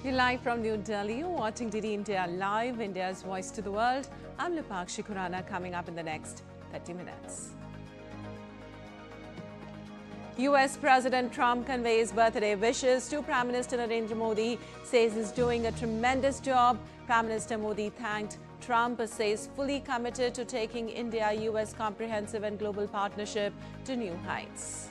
You're live from New Delhi. You're watching DD India Live, India's voice to the world. I'm Lipakshi Khurana. Coming up in the next 30 minutes. US President Trump conveys birthday wishes to Prime Minister Narendra Modi, says he's doing a tremendous job. Prime Minister Modi thanked Trump, says fully committed to taking India-US comprehensive and global partnership to new heights.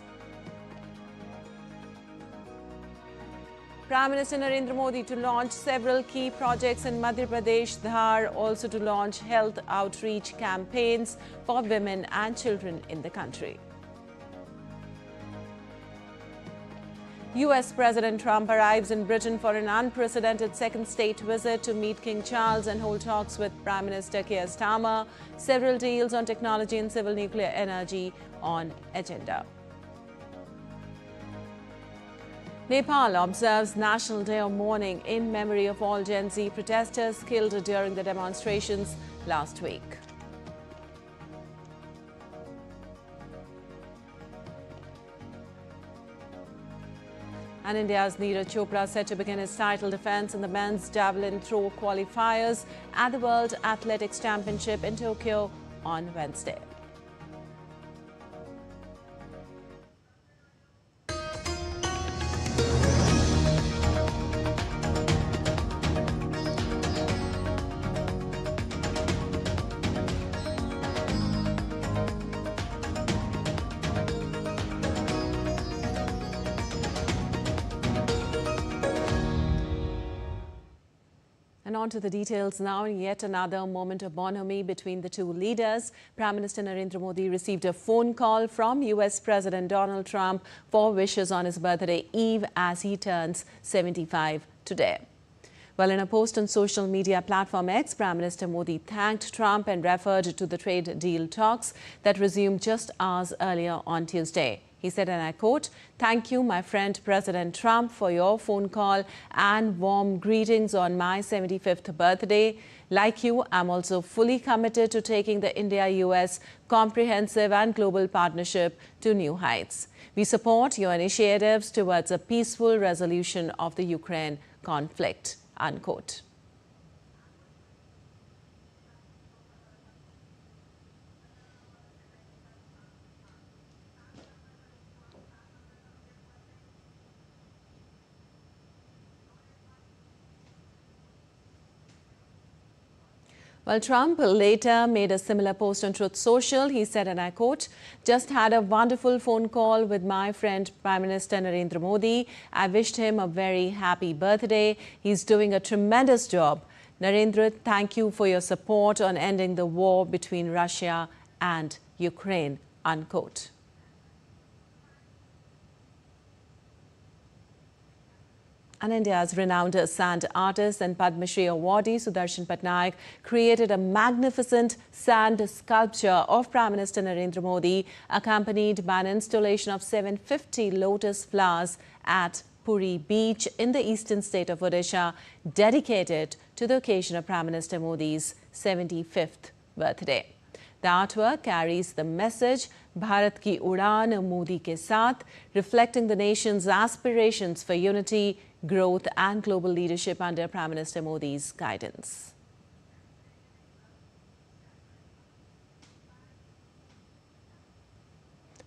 Prime Minister Narendra Modi to launch several key projects in Madhya Pradesh, Dhar, also to launch health outreach campaigns for women and children in the country. US President Trump arrives in Britain for an unprecedented second state visit to meet King Charles and hold talks with Prime Minister Keir Starmer. Several deals on technology and civil nuclear energy on agenda. Nepal observes National Day of Mourning in memory of all Gen Z protesters killed during the demonstrations last week. And India's Neeraj Chopra set to begin his title defense in the men's javelin throw qualifiers at the World Athletics Championship in Tokyo on Wednesday. And on to the details now. Yet another moment of bonhomie between the two leaders. Prime Minister Narendra Modi received a phone call from US President Donald Trump for wishes on his birthday eve as he turns 75 today. Well, in a post on social media platform X, Prime Minister Modi thanked Trump and referred to the trade deal talks that resumed just hours earlier on Tuesday. He said, and I quote, "Thank you, my friend President Trump, for your phone call and warm greetings on my 75th birthday. Like you, I'm also fully committed to taking the India-US comprehensive and global partnership to new heights. We support your initiatives towards a peaceful resolution of the Ukraine conflict," unquote. Well, Trump later made a similar post on Truth Social. He said, and I quote, "Just had a wonderful phone call with my friend Prime Minister Narendra Modi. I wished him a very happy birthday. He's doing a tremendous job. Narendra, thank you for your support on ending the war between Russia and Ukraine," unquote. And India's renowned sand artist and Padma Shri awardee Sudarshan Patnaik created a magnificent sand sculpture of Prime Minister Narendra Modi, accompanied by an installation of 750 lotus flowers at Puri Beach in the eastern state of Odisha, dedicated to the occasion of Prime Minister Modi's 75th birthday. The artwork carries the message, "Bharat ki Udaan Modi ke saath," reflecting the nation's aspirations for unity, growth and global leadership under Prime Minister Modi's guidance.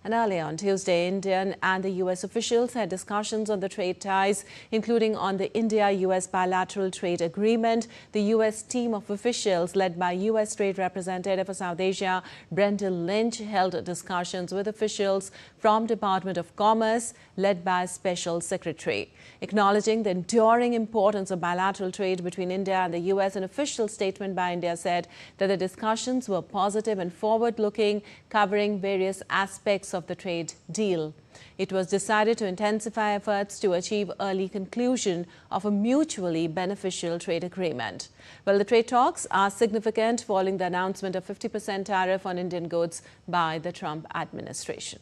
And earlier on Tuesday, Indian and the US officials had discussions on the trade ties, including on the India-US bilateral trade agreement. The US team of officials, led by US Trade Representative for South Asia, Brendan Lynch, held discussions with officials from Department of Commerce, led by Special Secretary. Acknowledging the enduring importance of bilateral trade between India and the US, an official statement by India said that the discussions were positive and forward-looking, covering various aspects of the trade deal. It was decided to intensify efforts to achieve early conclusion of a mutually beneficial trade agreement. Well, the trade talks are significant following the announcement of 50% tariff on Indian goods by the Trump administration.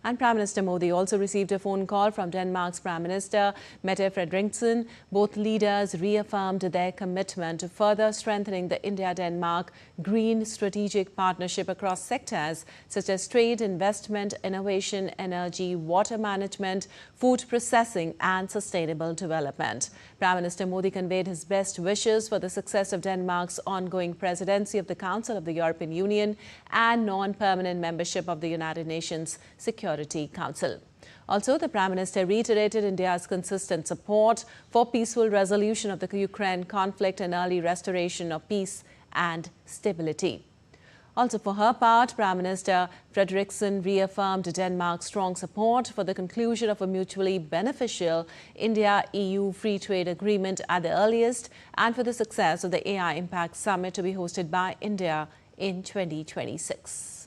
And Prime Minister Modi also received a phone call from Denmark's Prime Minister Mette Frederiksen. Both leaders reaffirmed their commitment to further strengthening the India-Denmark green strategic partnership across sectors such as trade, investment, innovation, energy, water management, food processing and sustainable development. Prime Minister Modi conveyed his best wishes for the success of Denmark's ongoing presidency of the Council of the European Union and non-permanent membership of the United Nations Security Council. Also, the Prime Minister reiterated India's consistent support for peaceful resolution of the Ukraine conflict and early restoration of peace and stability. Also, for her part, Prime Minister Frederiksen reaffirmed Denmark's strong support for the conclusion of a mutually beneficial India-EU free trade agreement at the earliest and for the success of the AI Impact Summit to be hosted by India in 2026.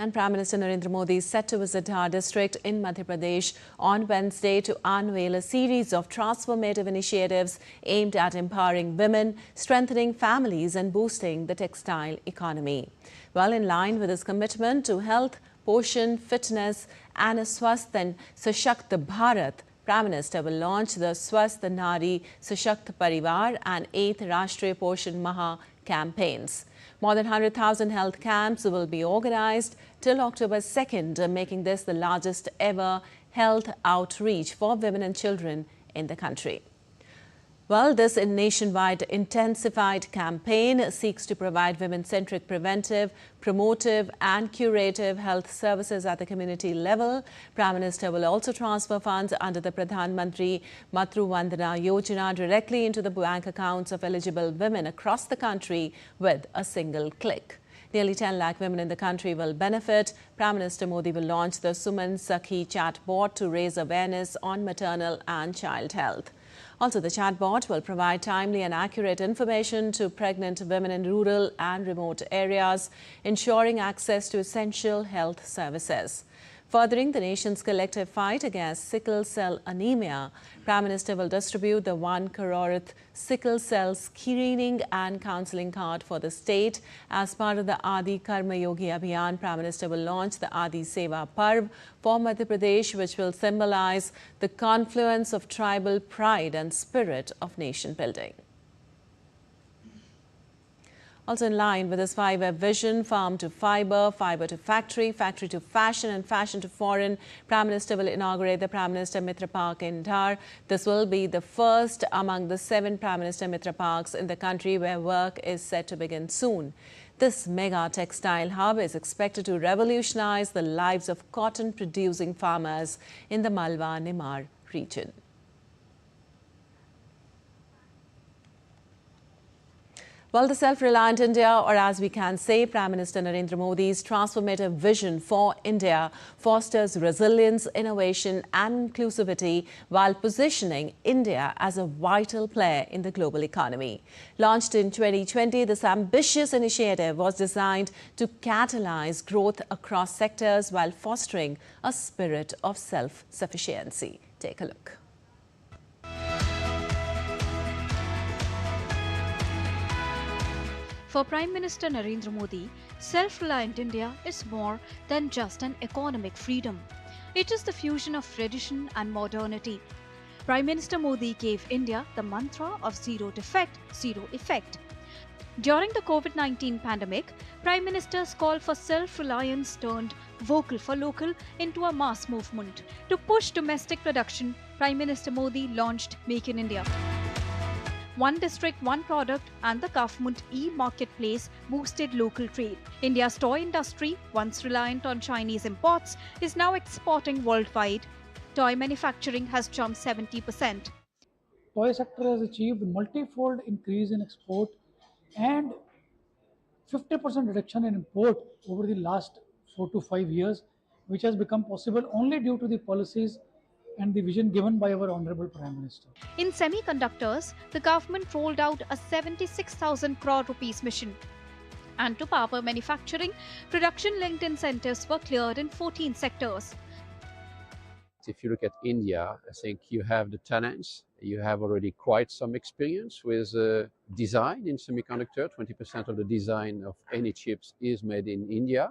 And Prime Minister Narendra Modi is set to visit Dhar district in Madhya Pradesh on Wednesday to unveil a series of transformative initiatives aimed at empowering women, strengthening families and boosting the textile economy. Well, in line with his commitment to health, poshan, fitness and a Swasth and Sashakt Bharat, Prime Minister will launch the Swasth Nari Sashakt Parivar and 8th Rashtriya Poshan Maha campaigns. More than 100,000 health camps will be organized till October 2nd, making this the largest ever health outreach for women and children in the country. Well, this nationwide intensified campaign seeks to provide women-centric preventive, promotive and curative health services at the community level. Prime Minister will also transfer funds under the Pradhan Mantri Matru Vandana Yojana directly into the bank accounts of eligible women across the country with a single click. Nearly 10 lakh women in the country will benefit. Prime Minister Modi will launch the Suman Sakhi chatbot to raise awareness on maternal and child health. Also, the chatbot will provide timely and accurate information to pregnant women in rural and remote areas, ensuring access to essential health services. Furthering the nation's collective fight against sickle cell anemia, Prime Minister will distribute the 1 croreth sickle cell screening and counselling card for the state. As part of the Adi Karma Yogi Abhiyan, Prime Minister will launch the Adi Seva Parv for Madhya Pradesh, which will symbolize the confluence of tribal pride and spirit of nation building. Also in line with his 5-year vision, farm to fibre, fibre to factory, factory to fashion and fashion to foreign, Prime Minister will inaugurate the Prime Minister Mitra Park in Dhar. This will be the first among the 7 Prime Minister Mitra Parks in the country where work is set to begin soon. This mega textile hub is expected to revolutionize the lives of cotton-producing farmers in the Malwa-Nimar region. Well, the Self-reliant India, or as we can say, Prime Minister Narendra Modi's transformative vision for India fosters resilience, innovation and inclusivity while positioning India as a vital player in the global economy. Launched in 2020, this ambitious initiative was designed to catalyze growth across sectors while fostering a spirit of self-sufficiency. Take a look. For Prime Minister Narendra Modi, self-reliant India is more than just an economic freedom. It is the fusion of tradition and modernity. Prime Minister Modi gave India the mantra of zero defect, zero effect. During the COVID-19 pandemic, Prime Minister's call for self-reliance turned vocal for local into a mass movement. To push domestic production, Prime Minister Modi launched Make in India. One district, one product and the government e-marketplace boosted local trade. India's toy industry, once reliant on Chinese imports, is now exporting worldwide. Toy manufacturing has jumped 70%. Toy sector has achieved multi-fold increase in export and 50% reduction in import over the last 4 to 5 years, which has become possible only due to the policies and the vision given by our Honorable Prime Minister. In semiconductors, the government rolled out a 76,000 crore rupees mission. And to power manufacturing, production-linked incentives were cleared in 14 sectors. if you look at India, I think you have the talents. You have already quite some experience with design in semiconductor. 20% of the design of any chips is made in India.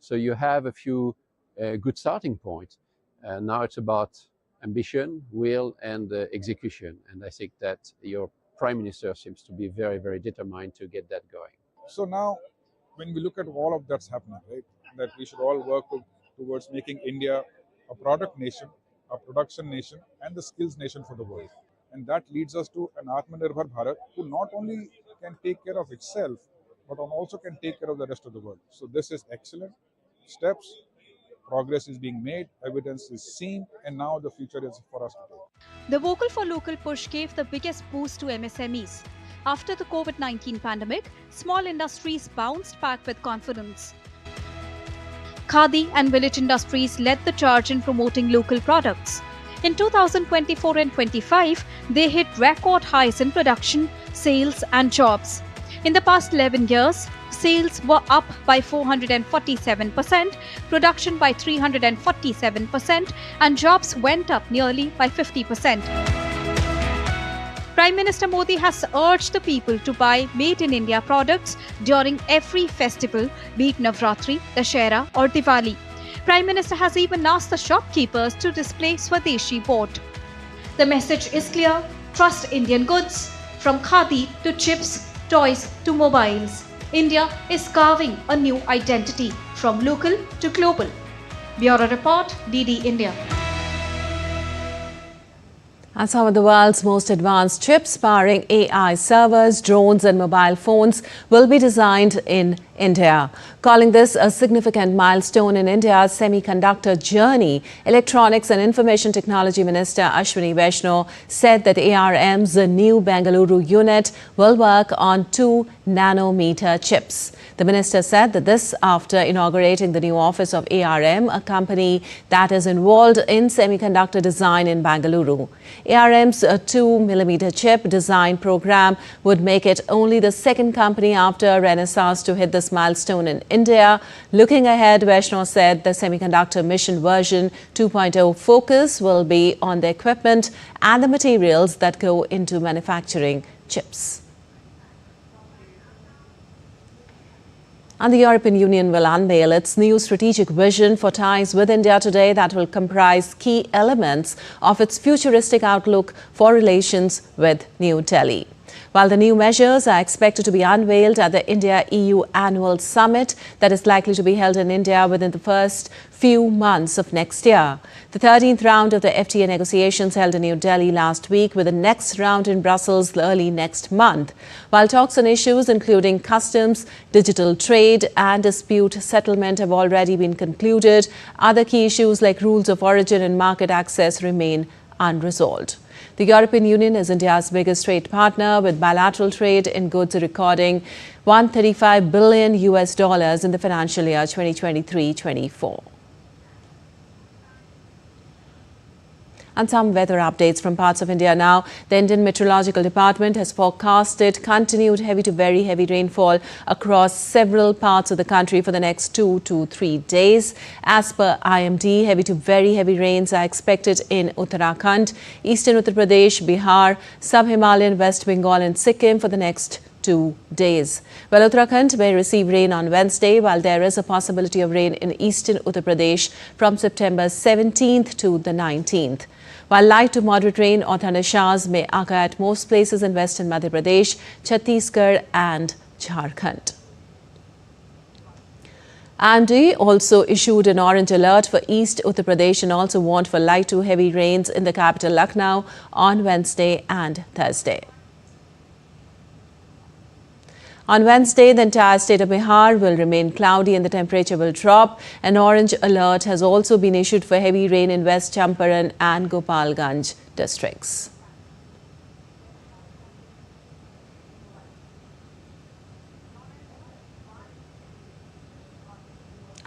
So you have a few good starting points. Now it's about ambition, will, and execution. And I think that your Prime Minister seems to be very, very determined to get that going. So now, when we look at all of that's happening, right, that we should all work towards making India a product nation, a production nation, and the skills nation for the world. And that leads us to an Atmanirbhar Bharat who not only can take care of itself, but also can take care of the rest of the world. So this is excellent steps. Progress is being made, evidence is seen, and now the future is for us to take. The Vocal for Local push gave the biggest boost to MSMEs. After the COVID-19 pandemic, small industries bounced back with confidence. Khadi and village industries led the charge in promoting local products. In 2024 and 25, they hit record highs in production, sales and jobs. In the past 11 years, sales were up by 447%, production by 347%, and jobs went up nearly by 50%. Prime Minister Modi has urged the people to buy made in India products during every festival, be it Navratri, Dashera or Diwali. Prime Minister has even asked the shopkeepers to display Swadeshi board. The message is clear: trust Indian goods. From khadi to chips, toys to mobiles, India is carving a new identity from local to global. Bureau Report, DD India. And some of the world's most advanced chips powering AI servers, drones and mobile phones will be designed in India. Calling this a significant milestone in India's semiconductor journey, Electronics and Information Technology Minister Ashwini Vaishno said that ARM's new Bengaluru unit will work on 2-nanometer chips. The minister said that this after inaugurating the new office of ARM, a company that is involved in semiconductor design in Bengaluru. ARM's 2-millimeter chip design program would make it only the second company after Renesas to hit this milestone in India. Looking ahead, Vaishno said the semiconductor mission version 2.0 focus will be on the equipment and the materials that go into manufacturing chips. And the European Union will unveil its new strategic vision for ties with India today that will comprise key elements of its futuristic outlook for relations with New Delhi. While the new measures are expected to be unveiled at the India-EU annual summit that is likely to be held in India within the first few months of next year. The 13th round of the FTA negotiations held in New Delhi last week, with the next round in Brussels early next month. While talks on issues including customs, digital trade and dispute settlement have already been concluded, other key issues like rules of origin and market access remain unresolved. The European Union is India's biggest trade partner, with bilateral trade in goods recording $135 billion in the financial year 2023-24. And some weather updates from parts of India now. The Indian Meteorological Department has forecasted continued heavy to very heavy rainfall across several parts of the country for the next 2 to 3 days. As per IMD, heavy to very heavy rains are expected in Uttarakhand, Eastern Uttar Pradesh, Bihar, Sub-Himalayan, West Bengal and Sikkim for the next 2 days. Well, Uttarakhand may receive rain on Wednesday, while there is a possibility of rain in eastern Uttar Pradesh from September 17th to the 19th. While light to moderate rain or thunder showers may occur at most places in western Madhya Pradesh, Chhattisgarh and Jharkhand. IMD also issued an orange alert for East Uttar Pradesh and also warned for light to heavy rains in the capital Lucknow on Wednesday and Thursday. On Wednesday, the entire state of Bihar will remain cloudy and the temperature will drop. An orange alert has also been issued for heavy rain in West Champaran and Gopalganj districts.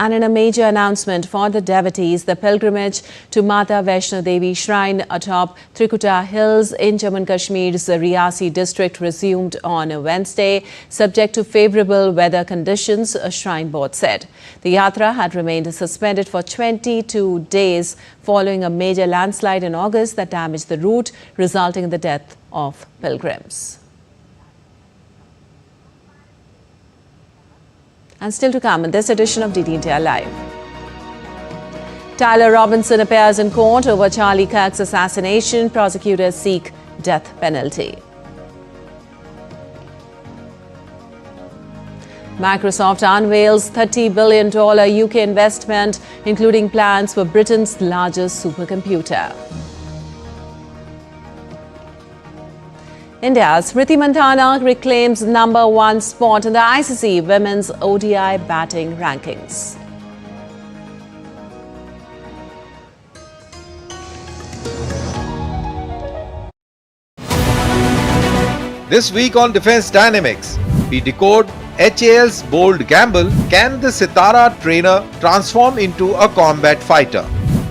And in a major announcement for the devotees, the pilgrimage to Mata Vaishno Devi shrine atop Trikuta Hills in Jammu and Kashmir's Riyasi district resumed on Wednesday, subject to favourable weather conditions, a shrine board said. The yatra had remained suspended for 22 days following a major landslide in August that damaged the route, resulting in the death of pilgrims. And still to come in this edition of DD India Live. Tyler Robinson appears in court over Charlie Kirk's assassination. Prosecutors seek death penalty. Microsoft unveils $30 billion UK investment, including plans for Britain's largest supercomputer. India's Smriti Mandhana reclaims #1 spot in the ICC Women's ODI batting rankings. This week on Defense Dynamics, we decode HAL's bold gamble. Can the Sitara trainer transform into a combat fighter?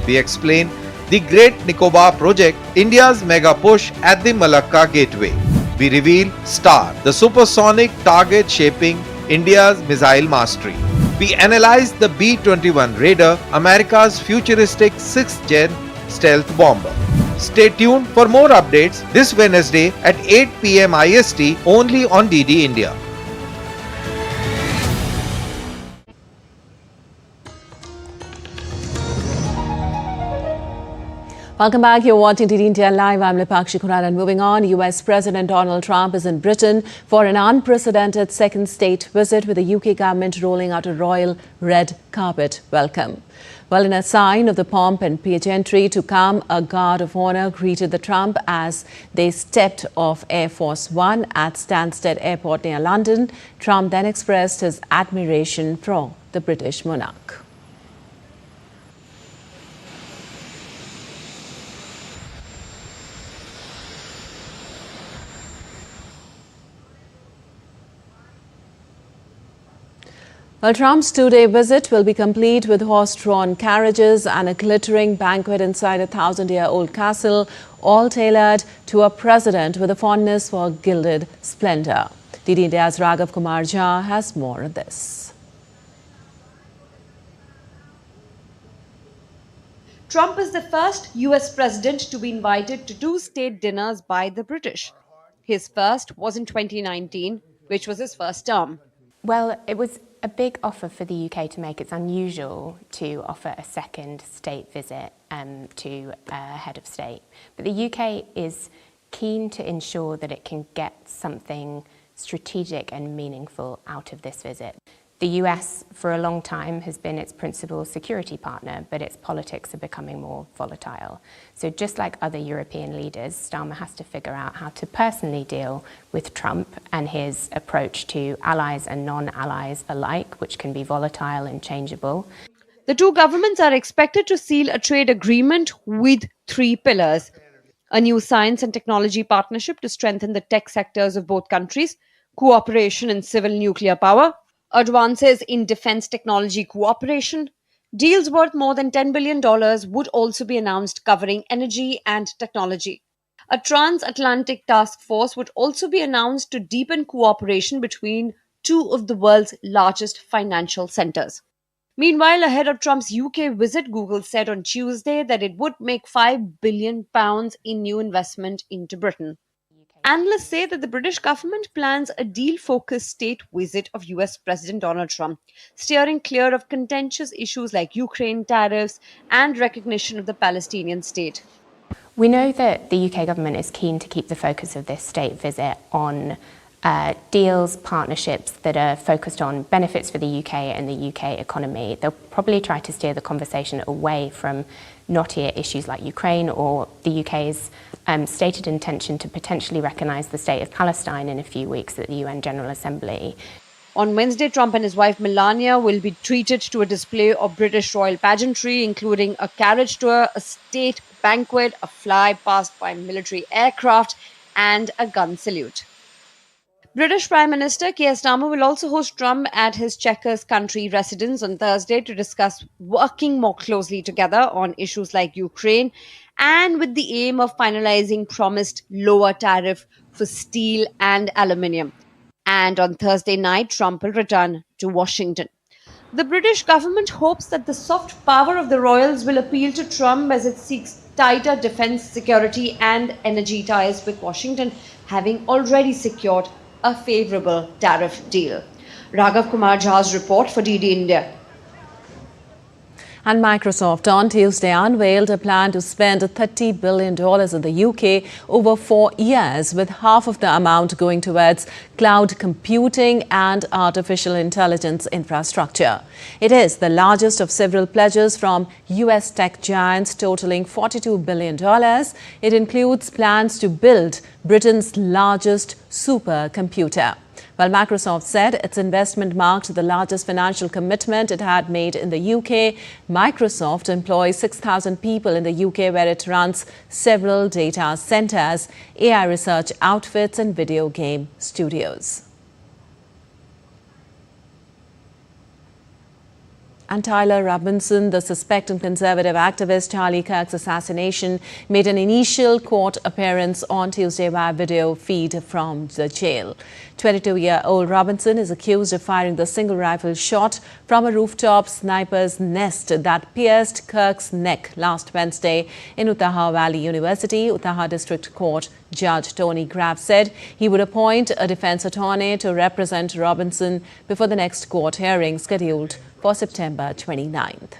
We explain the Great Nicobar Project, India's mega push at the Malacca Gateway. We reveal STAR, the supersonic target shaping India's missile mastery. We analyze the B-21 Raider, America's futuristic 6th-gen stealth bomber. Stay tuned for more updates this Wednesday at 8 p.m. IST only on DD India. Welcome back. You're watching DD India Live. I'm Lipakshi Kunal, and moving on, US President Donald Trump is in Britain for an unprecedented second state visit, with the UK government rolling out a royal red carpet welcome. Well, in a sign of the pomp and pageantry to come, a guard of honor greeted the Trump as they stepped off Air Force One at Stansted Airport near London. Trump then expressed his admiration for the British monarch. Well, Trump's two-day visit will be complete with horse-drawn carriages and a glittering banquet inside a 1,000-year-old castle, all tailored to a president with a fondness for gilded splendor. DD India's Raghav Kumar Jha has more on this. Trump is the first US president to be invited to two state dinners by the British. His first was in 2019, which was his first term. Well, it was a big offer for the UK to make. It's unusual to offer a second state visit to a head of state. But the UK is keen to ensure that it can get something strategic and meaningful out of this visit. The US, for a long time, has been its principal security partner, but its politics are becoming more volatile. So just like other European leaders, Starmer has to figure out how to personally deal with Trump and his approach to allies and non-allies alike, which can be volatile and changeable. The two governments are expected to seal a trade agreement with 3 pillars: a new science and technology partnership to strengthen the tech sectors of both countries, cooperation in civil nuclear power, advances in defense technology cooperation. Deals worth more than $10 billion would also be announced, covering energy and technology. A transatlantic task force would also be announced to deepen cooperation between two of the world's largest financial centers. Meanwhile, ahead of Trump's UK visit, Google said on Tuesday that it would make £5 billion in new investment into Britain. Analysts say that the British government plans a deal-focused state visit of US President Donald Trump, steering clear of contentious issues like Ukraine, tariffs, and recognition of the Palestinian state. We know that the UK government is keen to keep the focus of this state visit on deals, partnerships that are focused on benefits for the UK and the UK economy. They'll probably try to steer the conversation away from knottier issues like Ukraine or the UK's stated intention to potentially recognise the state of Palestine in a few weeks at the UN General Assembly. On Wednesday, Trump and his wife Melania will be treated to a display of British royal pageantry, including a carriage tour, a state banquet, a fly past by military aircraft, and a gun salute. British Prime Minister Keir Starmer will also host Trump at his Chequers country residence on Thursday to discuss working more closely together on issues like Ukraine and with the aim of finalizing promised lower tariff for steel and aluminium. And on Thursday night, Trump will return to Washington. The British government hopes that the soft power of the royals will appeal to Trump as it seeks tighter defense, security, and energy ties with Washington, having already secured a favorable tariff deal. Raghav Kumar Jha's report for DD India. And Microsoft on Tuesday unveiled a plan to spend $30 billion in the UK over 4 years, with half of the amount going towards cloud computing and artificial intelligence infrastructure. It is the largest of several pledges from US tech giants, totaling $42 billion. It includes plans to build Britain's largest supercomputer. While Microsoft said its investment marked the largest financial commitment it had made in the UK, Microsoft employs 6,000 people in the UK, where it runs several data centers, AI research outfits and video game studios. And Tyler Robinson, the suspect in conservative activist Charlie Kirk's assassination, made an initial court appearance on Tuesday via video feed from the jail. 22-year-old Robinson is accused of firing the single rifle shot from a rooftop sniper's nest that pierced Kirk's neck last Wednesday in Uttaha Valley University. Uttaha District Court Judge Tony Graff said he would appoint a defense attorney to represent Robinson before the next court hearing scheduled for September 29th.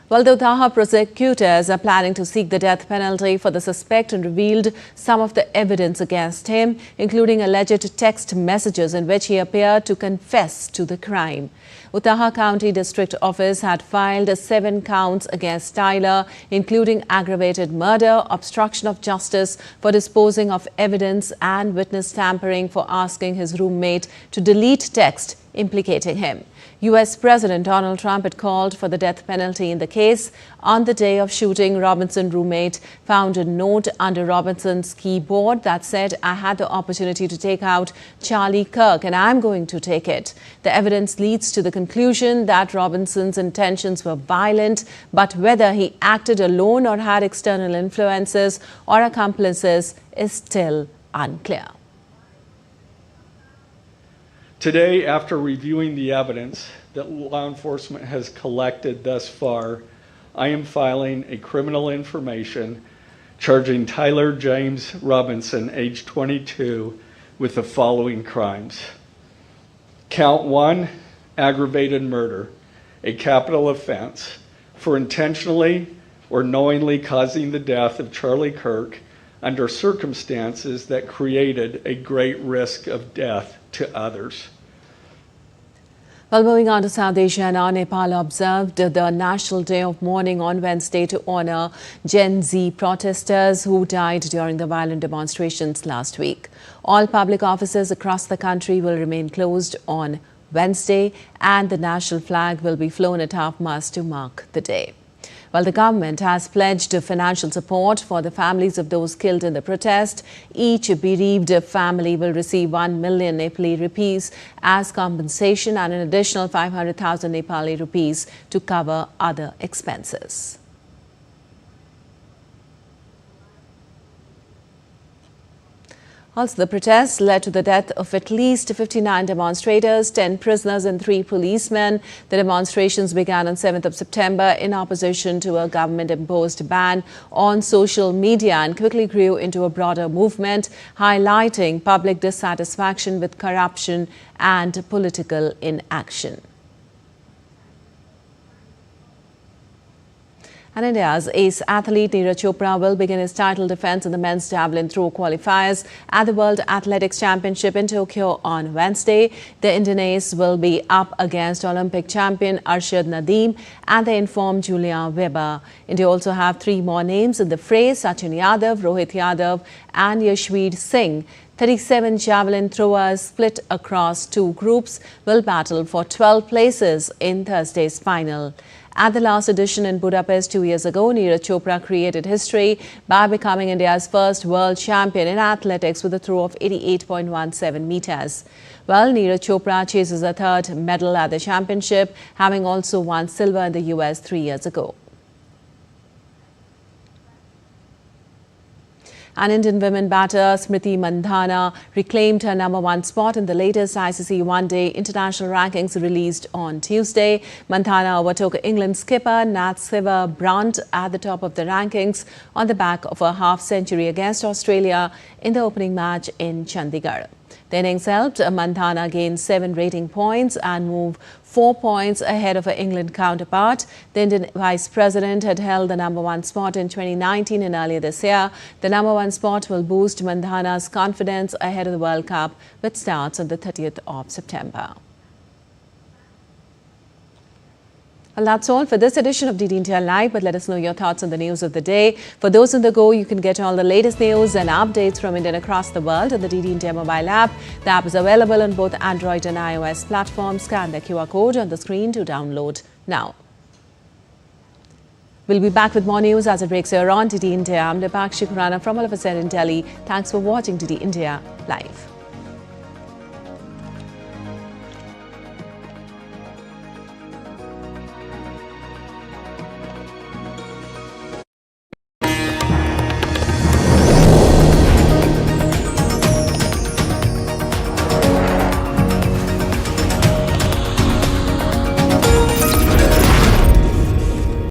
Well, the Uttaha prosecutors are planning to seek the death penalty for the suspect and revealed some of the evidence against him, including alleged text messages in which he appeared to confess to the crime. Uttaha County District Office had filed 7 counts against Tyler, including aggravated murder, obstruction of justice for disposing of evidence, and witness tampering for asking his roommate to delete text implicating him. U.S. President Donald Trump had called for the death penalty in the case. On the day of shooting, Robinson's roommate found a note under Robinson's keyboard that said, "I had the opportunity to take out Charlie Kirk and I'm going to take it." The evidence leads to the conclusion that Robinson's intentions were violent, but whether he acted alone or had external influences or accomplices is still unclear. Today, after reviewing the evidence that law enforcement has collected thus far, I am filing a criminal information charging Tyler James Robinson, age 22, with the following crimes. Count 1, aggravated murder, a capital offense, for intentionally or knowingly causing the death of Charlie Kirk under circumstances that created a great risk of death to others. Well, moving on to South Asia now, Nepal observed the National Day of Mourning on Wednesday to honor Gen Z protesters who died during the violent demonstrations last week. All public offices across the country will remain closed on Wednesday, and the national flag will be flown at half-mast to mark the day. While the government has pledged financial support for the families of those killed in the protest, each bereaved family will receive 1 million Nepali rupees as compensation and an additional 500,000 Nepali rupees to cover other expenses. Also, the protests led to the death of at least 59 demonstrators, 10 prisoners and 3 policemen. The demonstrations began on 7th of September in opposition to a government-imposed ban on social media and quickly grew into a broader movement, highlighting public dissatisfaction with corruption and political inaction. And India's ace athlete Neeraj Chopra will begin his title defense in the men's javelin throw qualifiers at the World Athletics Championship in Tokyo on Wednesday. The Indian ace will be up against Olympic champion Arshad Nadeem and the informed Julia Weber. India also have 3 more names in the fray: Sachin Yadav, Rohit Yadav and Yashveer Singh. 37 javelin throwers split across 2 groups will battle for 12 places in Thursday's final. At the last edition in Budapest 2 years ago, Neeraj Chopra created history by becoming India's first world champion in athletics with a throw of 88.17 meters. Well, Neeraj Chopra chases a third medal at the championship, having also won silver in the US 3 years ago. And Indian women batter Smriti Mandhana reclaimed her #1 spot in the latest ICC one-day international rankings released on Tuesday. Mandhana overtook England skipper Nat Sciver-Brunt at the top of the rankings on the back of a half-century against Australia in the opening match in Chandigarh. The innings helped Mandhana gain 7 rating points and move 4 points ahead of her England counterpart. The Indian Vice President had held the #1 spot in 2019 and earlier this year. The #1 spot will boost Mandhana's confidence ahead of the World Cup, which starts on the 30th of September. Well, that's all for this edition of DD India Live, but let us know your thoughts on the news of the day. For those on the go, you can get all the latest news and updates from India and across the world on the DD India mobile app. The app is available on both Android and iOS platforms. Scan the QR code on the screen to download now. We'll be back with more news as it breaks here on DD India. I'm Dipakshi Khurana from all of us here in Delhi. Thanks for watching DD India Live.